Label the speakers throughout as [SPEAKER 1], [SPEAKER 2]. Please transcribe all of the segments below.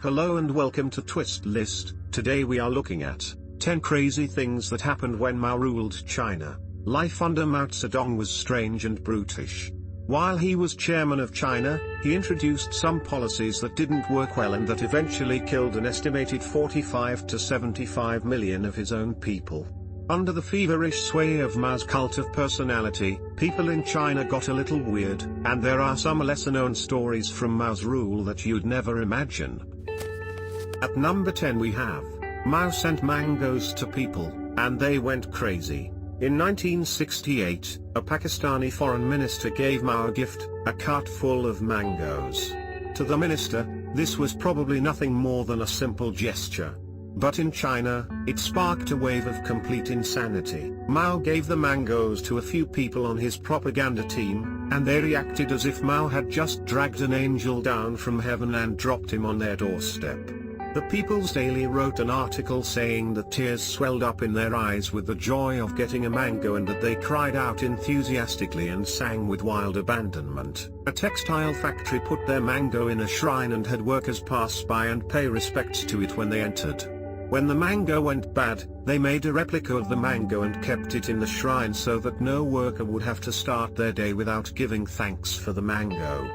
[SPEAKER 1] Hello and welcome to Twist List. Today we are looking at 10 crazy things that happened when Mao ruled China. Life under Mao Tse was strange and brutish. While he was chairman of China, he introduced some policies that didn't work well and that eventually killed an estimated 45 to 75 million of his own people. Under the feverish sway of Mao's cult of personality, people in China got a little weird, and there are some lesser-known stories from Mao's rule that you'd never imagine. At number 10 we have, Mao sent mangoes to people, and they went crazy. In 1968, a Pakistani foreign minister gave Mao a gift, a cart full of mangoes. To the minister, this was probably nothing more than a simple gesture. But in China, it sparked a wave of complete insanity. Mao gave the mangoes to a few people on his propaganda team, and they reacted as if Mao had just dragged an angel down from heaven and dropped him on their doorstep. The People's Daily wrote an article saying that tears swelled up in their eyes with the joy of getting a mango and that they cried out enthusiastically and sang with wild abandonment. A textile factory put their mango in a shrine and had workers pass by and pay respects to it when they entered. When the mango went bad, they made a replica of the mango and kept it in the shrine so that no worker would have to start their day without giving thanks for the mango.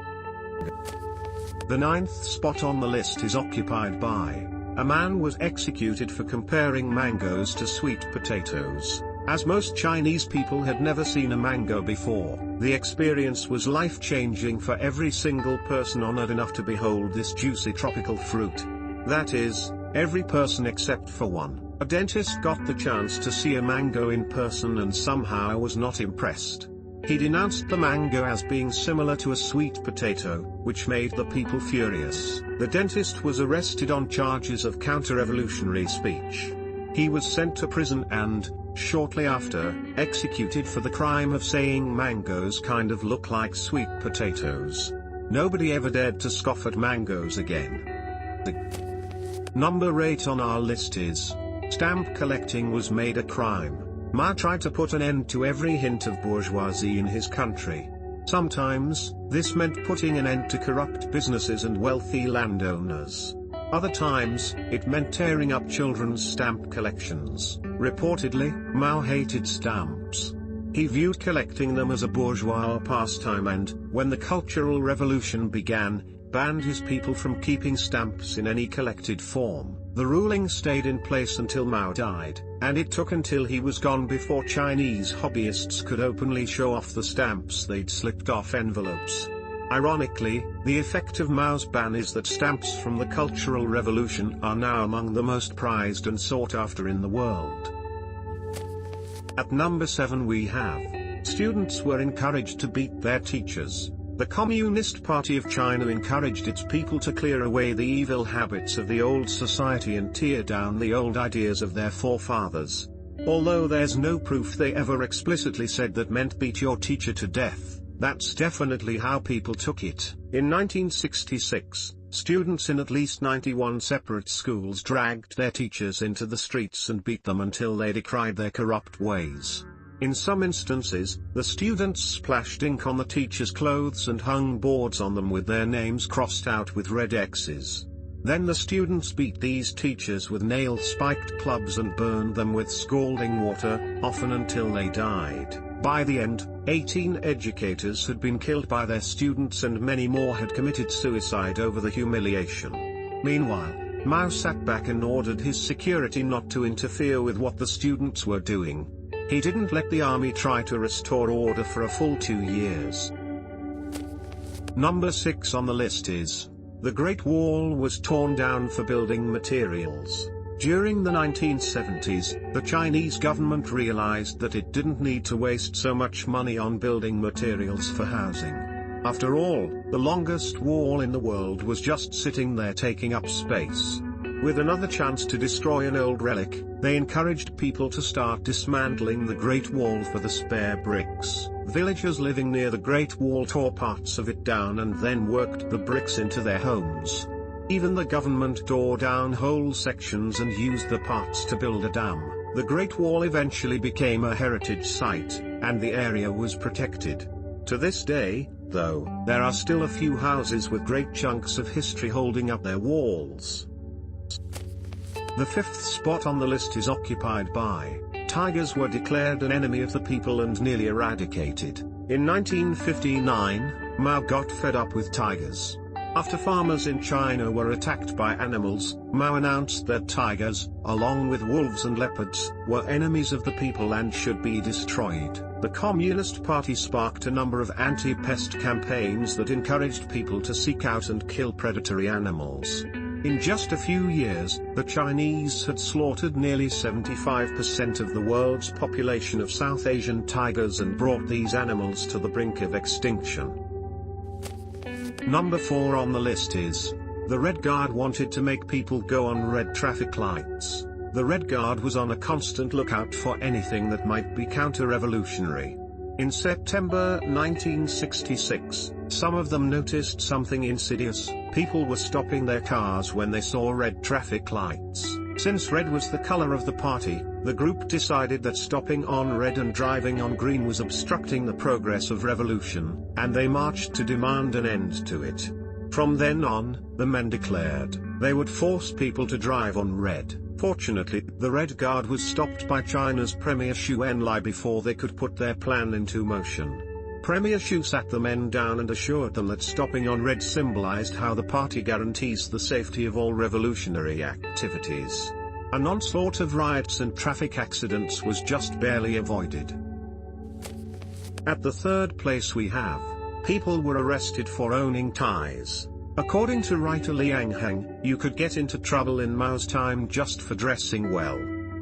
[SPEAKER 1] The 9th spot on the list is occupied by, a man was executed for comparing mangoes to sweet potatoes. As most Chinese people had never seen a mango before, the experience was life-changing for every single person on Earth enough to behold this juicy tropical fruit. That is, every person except for one. A dentist got the chance to see a mango in person and somehow was not impressed. He denounced the mango as being similar to a sweet potato, which made the people furious. The dentist was arrested on charges of counter-revolutionary speech. He was sent to prison and, shortly after, executed for the crime of saying mangoes kind of look like sweet potatoes. Nobody ever dared to scoff at mangoes again. Number 8 on our list is, stamp collecting was made a crime. Mao tried to put an end to every hint of bourgeoisie in his country. Sometimes, this meant putting an end to corrupt businesses and wealthy landowners. Other times, it meant tearing up children's stamp collections. Reportedly, Mao hated stamps. He viewed collecting them as a bourgeois pastime and, when the Cultural Revolution began, banned his people from keeping stamps in any collected form. The ruling stayed in place until Mao died, and it took until he was gone before Chinese hobbyists could openly show off the stamps they'd slipped off envelopes. Ironically, the effect of Mao's ban is that stamps from the Cultural Revolution are now among the most prized and sought after in the world. At number 7 we have, students were encouraged to beat their teachers. The Communist Party of China encouraged its people to clear away the evil habits of the old society and tear down the old ideas of their forefathers. Although there's no proof they ever explicitly said that meant beat your teacher to death, that's definitely how people took it. In 1966, students in at least 91 separate schools dragged their teachers into the streets and beat them until they decried their corrupt ways. In some instances, the students splashed ink on the teachers' clothes and hung boards on them with their names crossed out with red X's. Then the students beat these teachers with nail-spiked clubs and burned them with scalding water, often until they died. By the end, 18 educators had been killed by their students and many more had committed suicide over the humiliation. Meanwhile, Mao sat back and ordered his security not to interfere with what the students were doing. He didn't let the army try to restore order for a full 2 years. Number 6 on the list is, the Great Wall was torn down for building materials. During the 1970s, the Chinese government realized that it didn't need to waste so much money on building materials for housing. After all, the longest wall in the world was just sitting there taking up space. With another chance to destroy an old relic, they encouraged people to start dismantling the Great Wall for the spare bricks. Villagers living near the Great Wall tore parts of it down and then worked the bricks into their homes. Even the government tore down whole sections and used the parts to build a dam. The Great Wall eventually became a heritage site, and the area was protected. To this day, though, there are still a few houses with great chunks of history holding up their walls. The fifth spot on the list is occupied by tigers. Were declared an enemy of the people and nearly eradicated. In 1959, Mao got fed up with tigers. After farmers in China were attacked by animals, Mao announced that tigers, along with wolves and leopards, were enemies of the people and should be destroyed. The Communist Party sparked a number of anti-pest campaigns that encouraged people to seek out and kill predatory animals. In just a few years, the Chinese had slaughtered nearly 75% of the world's population of South Asian tigers and brought these animals to the brink of extinction. Number 4 on the list is, the Red Guard wanted to make people go on red traffic lights. The Red Guard was on a constant lookout for anything that might be counter-revolutionary. In September 1966, some of them noticed something insidious. People were stopping their cars when they saw red traffic lights. Since red was the color of the party, the group decided that stopping on red and driving on green was obstructing the progress of revolution, and they marched to demand an end to it. From then on, the men declared they would force people to drive on red. Fortunately, the Red Guard was stopped by China's Premier Xu Enlai before they could put their plan into motion. Premier Xu sat the men down and assured them that stopping on red symbolized how the party guarantees the safety of all revolutionary activities. An onslaught of riots and traffic accidents was just barely avoided. At the third place we have, people were arrested for owning ties. According to writer Liang Heng, you could get into trouble in Mao's time just for dressing well.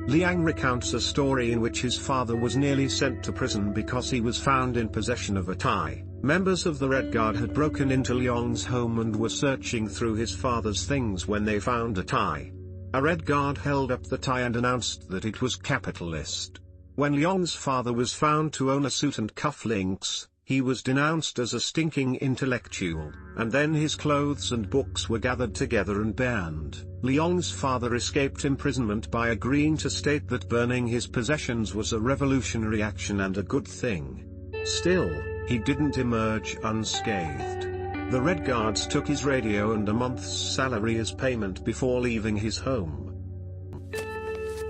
[SPEAKER 1] Liang recounts a story in which his father was nearly sent to prison because he was found in possession of a tie. Members of the Red Guard had broken into Liang's home and were searching through his father's things when they found a tie. A Red Guard held up the tie and announced that it was capitalist. When Liang's father was found to own a suit and cufflinks, he was denounced as a stinking intellectual, and then his clothes and books were gathered together and burned. Liang's father escaped imprisonment by agreeing to state that burning his possessions was a revolutionary action and a good thing. Still, he didn't emerge unscathed. The Red Guards took his radio and a month's salary as payment before leaving his home.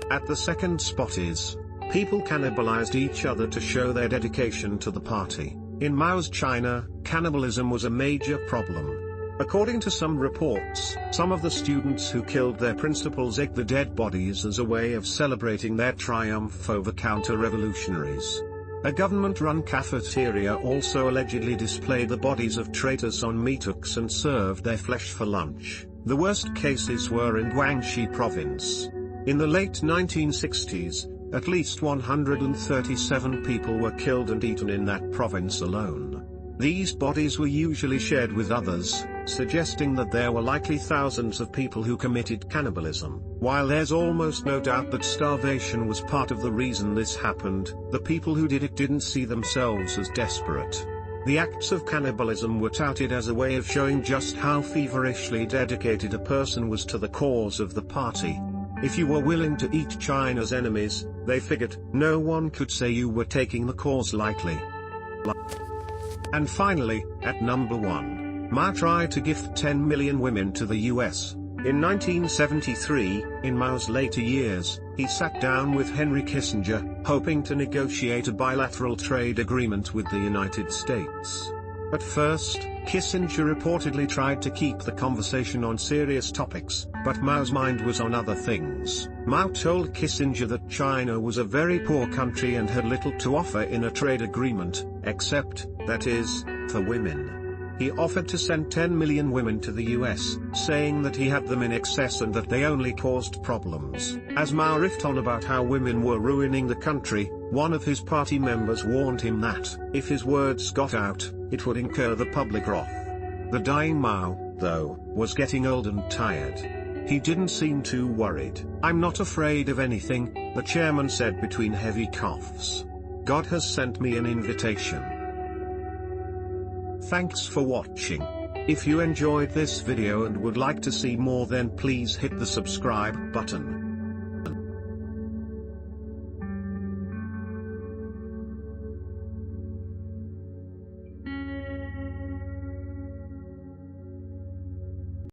[SPEAKER 1] At the second spot is, people cannibalized each other to show their dedication to the party. In Mao's China, cannibalism was a major problem. According to some reports, some of the students who killed their principals ate the dead bodies as a way of celebrating their triumph over counter-revolutionaries. A government-run cafeteria also allegedly displayed the bodies of traitors on meat hooks and served their flesh for lunch. The worst cases were in Guangxi province. In the late 1960s, at least 137 people were killed and eaten in that province alone. These bodies were usually shared with others, suggesting that there were likely thousands of people who committed cannibalism. While there's almost no doubt that starvation was part of the reason this happened, the people who did it didn't see themselves as desperate. The acts of cannibalism were touted as a way of showing just how feverishly dedicated a person was to the cause of the party. If you were willing to eat China's enemies, they figured, no one could say you were taking the cause lightly. And finally, at number 1, Mao tried to gift 10 million women to the US. In 1973, in Mao's later years, he sat down with Henry Kissinger, hoping to negotiate a bilateral trade agreement with the United States. At first, Kissinger reportedly tried to keep the conversation on serious topics, but Mao's mind was on other things. Mao told Kissinger that China was a very poor country and had little to offer in a trade agreement, except, that is, for women. He offered to send 10 million women to the US, saying that he had them in excess and that they only caused problems. As Mao riffed on about how women were ruining the country, one of his party members warned him that, if his words got out, it would incur the public wrath. The dying Mao, though, was getting old and tired. He didn't seem too worried. "I'm not afraid of anything," the chairman said between heavy coughs. "God has sent me an invitation." Thanks for watching. If you enjoyed this video and would like to see more, then please hit the subscribe button.